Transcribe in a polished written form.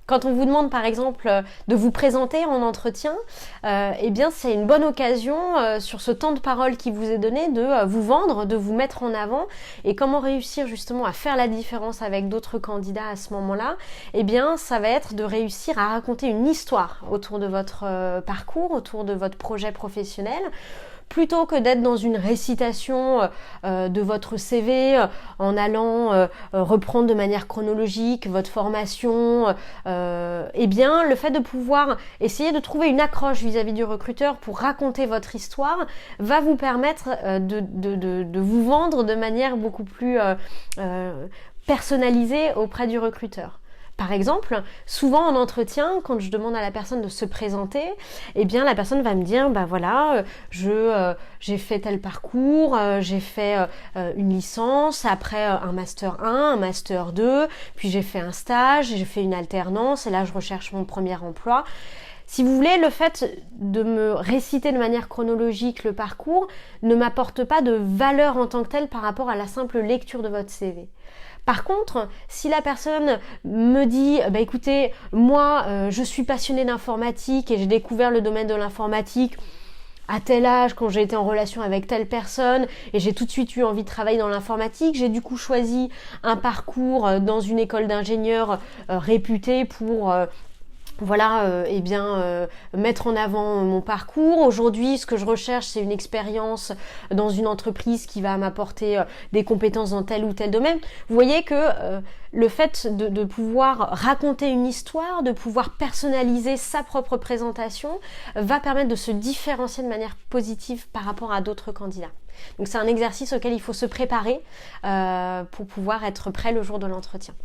Quand on vous demande par exemple de vous présenter en entretien, eh bien c'est une bonne occasion sur ce temps de parole qui vous est donné de vous vendre, de vous mettre en avant. Et comment réussir justement à faire la différence avec d'autres candidats à ce moment-là? Eh bien ça va être de réussir à raconter une histoire autour de votre parcours, autour de votre projet professionnel. Plutôt que d'être dans une récitation de votre CV en allant reprendre de manière chronologique votre formation, eh bien le fait de pouvoir essayer de trouver une accroche vis-à-vis du recruteur pour raconter votre histoire va vous permettre de vous vendre de manière beaucoup plus personnalisée auprès du recruteur. Par exemple, souvent en entretien, quand je demande à la personne de se présenter, eh bien la personne va me dire, bah voilà, j'ai fait tel parcours, j'ai fait une licence, après un master 1, un master 2, puis j'ai fait un stage, j'ai fait une alternance, et là je recherche mon premier emploi. Si vous voulez, le fait de me réciter de manière chronologique le parcours ne m'apporte pas de valeur en tant que telle par rapport à la simple lecture de votre CV. Par contre, si la personne me dit « écoutez, moi je suis passionnée d'informatique et j'ai découvert le domaine de l'informatique à tel âge quand j'ai été en relation avec telle personne et j'ai tout de suite eu envie de travailler dans l'informatique, j'ai du coup choisi un parcours dans une école d'ingénieurs réputée pour... mettre en avant mon parcours. Aujourd'hui, ce que je recherche, c'est une expérience dans une entreprise qui va m'apporter des compétences dans tel ou tel domaine. Vous voyez que le fait de pouvoir raconter une histoire, de pouvoir personnaliser sa propre présentation, va permettre de se différencier de manière positive par rapport à d'autres candidats. Donc c'est un exercice auquel il faut se préparer pour pouvoir être prêt le jour de l'entretien.